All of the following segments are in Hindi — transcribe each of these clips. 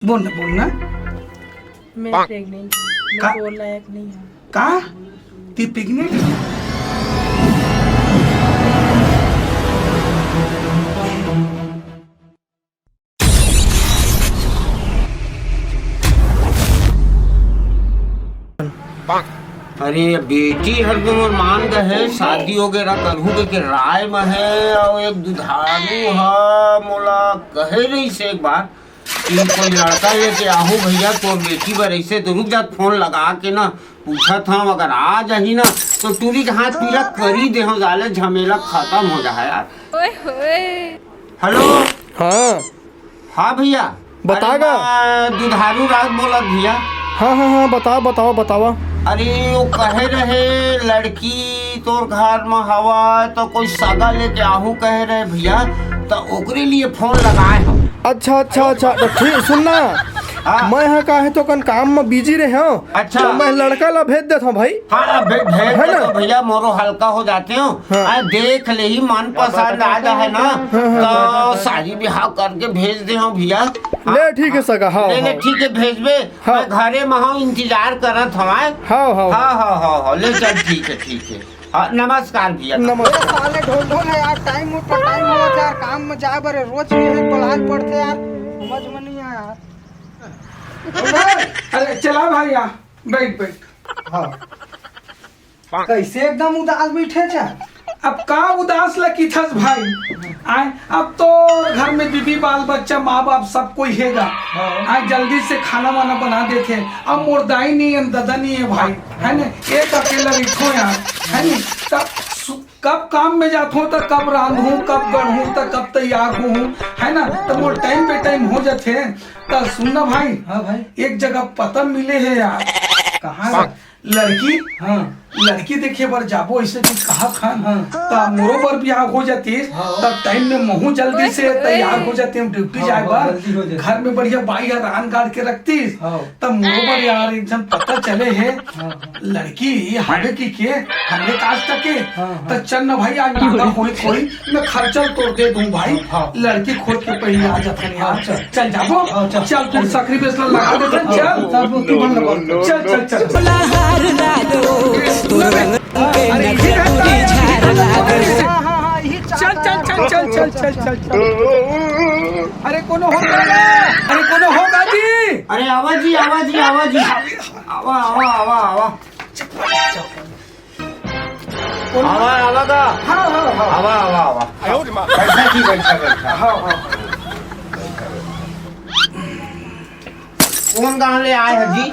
बोलना बोलना मैं प्रेग्नेंट हूँ। का? मैं बोल लायक नहीं हूँ। का ती प्रेग्नेंट है? अरे बेटी हरदम और मान गए शादी वगैरह करहू के राय में है और एक दुधारू है मोला कहे रही से एक बार कि कोई लड़का लेके आहू भैया तो बेटी पर ऐसे तो रुक जा फोन लगा के ना पूछा था अगर आ जाही ना तो टूरी के हाथ पीला करी दे हो जाले झमेला खत्म हो जाए यार। ओए होए। हेलो हाँ हाँ भैया बतागा। अरे मैं दुधारू राज बोला भैया। हाँ हाँ हाँ बताओ बताओ बतावा। अरे वो कहे रहे लड़की तोर घर में हवा तो कोई सगा लेके आहू कहे रहे भैया तो ओकरे लिए फोन लगाए हम। अच्छा अच्छा अच्छा तो ठीक सुनना हाँ। मैं यहाँ का है तो कन काम में बिजी रहे हूँ। अच्छा। तो मैं लड़का ला भेज देता हूँ भाई। हाँ भेज है दे ना? तो भैया मोरो हल्का हो जाते हो। हाँ। देख ले ही मन पसंद आ जाए ना तो शादी ब्याह करके भेज दे हो भैया। ले ठीक है सगा। हाँ ले ठीक है भेजबे। हाँ। मैं घरे में हूँ इंतजार करत हमारे। हाँ हाँ हाँ हाँ हाँ हाँ ले चल ठीक है। हाँ नमस्कार भैया। नमस्कार। साले ढोल ढोल है यार। टाइम पर टाइम हो यार। काम में जाए बरे रोज भी है पढ़ाई पढ़ते यार। समझ में नहीं आया यार। अरे चला भाई यहाँ बैठ बैठ। हाँ कैसे एकदम उदास बैठे जा। अब का उदास लगी थस भाई आए। अब तो घर में बीबी बाल बच्चा माँ बाप सब कोई हैगा। आए जल्दी से खाना वाना बना देते हैं। अब मुर्दाई नहीं है दादा नहीं है भाई है ना। एक अकेला बैठो यार है ना। तब कब काम में जाता हूँ तो कब रांधूँ कब गढ़ूँ तो कब तैयार हूँ है ना। तो मोर टाइम पे टाइम हो जाते हैं। तो सुनना भाई। हाँ भाई। एक जगह पता मिले है यार। कहाँ लड़की हाँ लड़की देखे बर जाबो ऐसे भी कहा खान हाँ। तब मोरो पर ब्याह हो जाती तब टाइम में महू जल्दी से तैयार हो जाते हैं ड्यूटी जाए जल्दी हो बार जाती। घर में बढ़िया बाई रान गाड़ के रखती हाँ। तब मोरो पर यार एकदम पता चले है लड़की हावे की के हमने काज तक के तब चल न भाई आज मांगा कोई मैं खर्चा तोड़ दे दूं भाई। लड़की खोल के पहले आ जाते हैं यार। चल जाबो चल फिर सकरी बेसला लगा देते हैं। चल तू बंद कर। चल चल चल चल चल चल चल चल चल चल चल। अरे कोनो होगा अरे कोनो होगा जी। अरे आवाज जी आवा आवा का हाँ हाँ हाँ आवा बैठा जी बैठा हाँ हाँ। कौन गाँव ले आए है जी।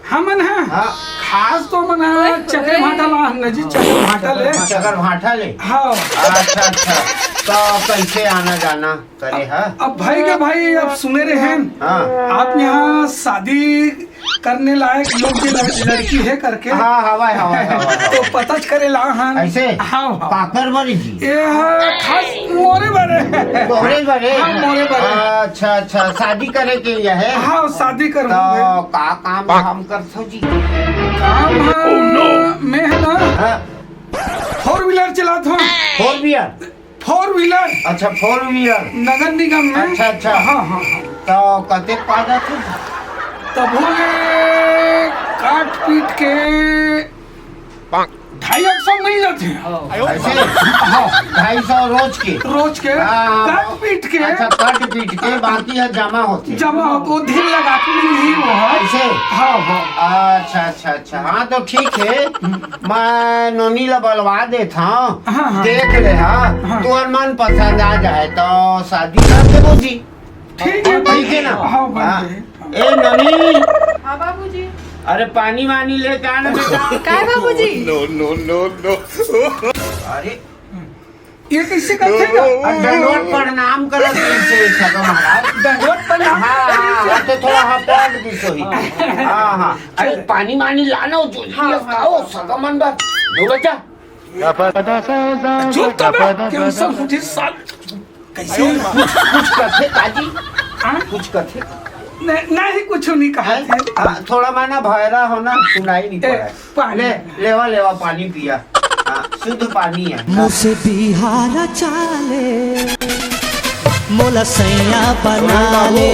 हमन है हाँ खास तो मन है चक्र भाटा ला न जी। चक्र भाटा ले चकर भाटा ले। हाँ। अच्छा तो कैसे आना जाना करे है। अब भाई के भाई अब सुने रहे हैं हाँ आप यहाँ शादी करने लायक योग्य लड़की है करके। हाँ हवा तो पता करे ला हम ऐसे हाँ हाँ पाकर मरी जी ये खास मोरे बारे तोहरे बरे। हाँ, मोरे बरे। अच्छा शादी करे के लिए है। हाँ शादी कर तो का काम हम करथो जी। काम मैं है ना हाँ, 4 व्हीलर चलाता हूँ। 4 व्हीलर। 4 व्हीलर अच्छा 4 व्हीलर। नगर निगम में। अच्छा हाँ हाँ हाँ। तो कते पादा थे। तब हो गए काट पीट के 250 मिल जाते हैं ऐसे हाँ 250 रोज के। रोज के। हाँ, काट पीट के अच्छा कट पीट के बाकी है जमा होते। जमा हो तो धीर लगा के नहीं वो है। ऐसे हाँ हाँ अच्छा हाँ तो ठीक है मैं नोनी ला बलवा देता हूँ। हाँ, हाँ। देख ले हाँ तुम्हार मन पसंद आ जाए तो शादी कर देबो जी। ठीक है ठीक है ना। हाँ बन हाँ। गए। ए नोनी हाँ बाबूजी। अरे पानी वानी लेके आना बेटा। काय बाबूजी। अरे ये कैसे करते हैं दंडवत प्रणाम करो कैसे सका महाराज। दंडवत प्रणाम। हाँ तो थोड़ा हपट भी सही। हाँ अरे पानी वानी लाना हो जो खाओ सका मन बात दो बच्चा। चुप कर कैंसर फुटी साल कैसे कुछ कथे काजी हाँ? कुछ कथे नहीं कुछ नहीं कहा है? हाँ, थोड़ा माना भयरा होना सुनाई नहीं पड़ा पानी। लेवा पानी पिया। हाँ, शुद्ध पानी है। मुझसे बिहार चाले मोला सैया बना ले।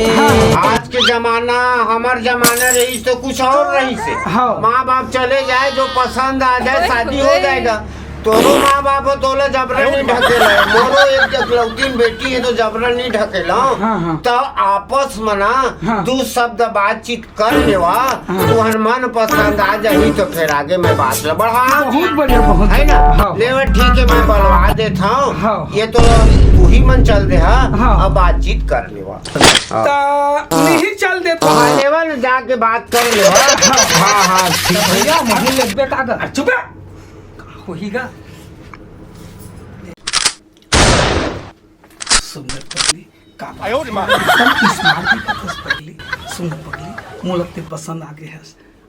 आज के जमाना हमार जमाना रही तो कुछ और रही से। हाँ। माँ बाप चले जाए जो पसंद आ जाए शादी हो जाएगा। तोरो माँ बाप हो तोला जबरन नहीं ढकेला। मोरो एक इकलौतीन बेटी है तो जबरन नहीं ढकेला। हाँ। तो आपस में ना हाँ। दू शब्द बातचीत कर लेवा। तुहर मन पसंद आ जाही तो फिर आगे मैं बात ला बढ़ा। बहुत बढ़िया बहुत है ना। हाँ। लेवर ठीक है मैं बढ़वा देता हूँ। हाँ। ये तो तू ही मन चल दे। हाँ। अब बातचीत कर लेवा। तो नहीं चल दे तो हाँ लेवा ना जाके बात कर लेवा। हाँ ठीक है। भैया मुझे लगबे का चुप होईगा। सुंदर पगली का स्मार्ट भी पतस पगली सुंदर पगली मोलते पसंद आगे है।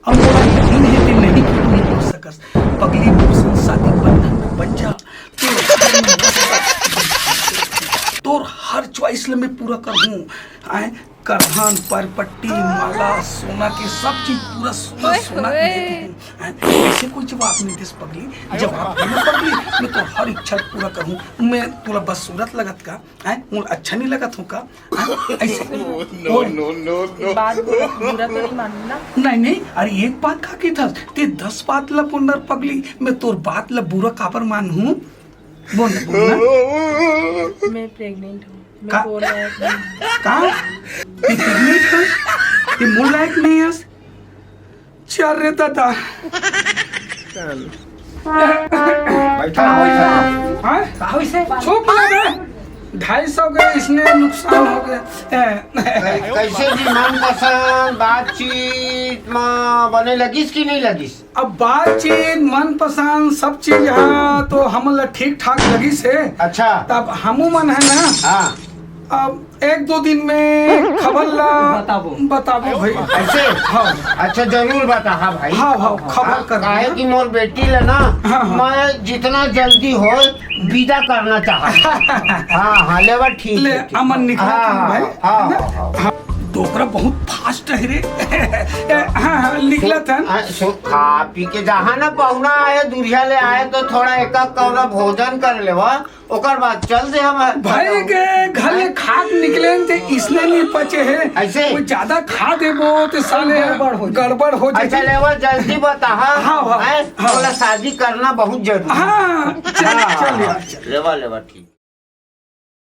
अब मोला यकीन है कि नहीं कि नहीं हो सकस पगली पसंद शादी बंधन बन जा तोर हर चॉइस ले मैं पूरा करूँ। आए करहन पर पट्टी माला सोना के सब चीज पूरा सोना सोना के देते हैं। ऐसे कोई जवाब नहीं दे पगली। जवाब देना पगली मैं तो हर इच्छा पूरा करूँ। मैं तुला बस सूरत लगत का है मुझे अच्छा नहीं लगत हूँ का ऐसे बात बुरा तो नहीं मानना। नहीं अरे एक बात खा की था ते 10 बात ला पुनर पगली मैं तोर बात ला बुरा काबर मान हूँ। बोल बोलना मैं प्रेग्नेंट हूँ। का? मैं बोल रहा हूँ कहा ये प्रेग्नेंट है ये मोर लायक नहीं है। चल रे दादा बैठा हाँ चुप लगे 250 गए इसने नुकसान हो गया। कैसे जी मन पसंद बातचीत में बने लगिस कि नहीं लगिस। अब बातचीत मन पसंद सब चीज है तो हम ठीक ठाक लगी से। अच्छा तब हमू मन है ना। हाँ अब 1-2 दिन में खबर ला बताबो भाई। ऐसे हाँ अच्छा जरूर बता। हाँ भाई हाँ खबर कर काहे कि मोर बेटी ले ना मैं जितना जल्दी हो विदा करना चाहता। हाँ लेवा ठीक ले है, ठीक। अमन निकला हाँ, भाई। हाँ। डोकरा बहुत फास्ट है रे। हाँ निकला था सो खा पी के जहाँ ना पहुना आए दुरिया ले आए तो थोड़ा एक कौरा भोजन कर लेवा ओकर बाद चल दे हम भाई के घर में खाद निकले थे इसलिए नहीं पचे है। ऐसे? कोई ज्यादा खा देबो तो साले गड़बड़ हो अच्छा जाए। लेवा जल्दी बता। हाँ, बोला शादी करना बहुत जरूरी। हाँ चल यार, चल। लेवा ठीक।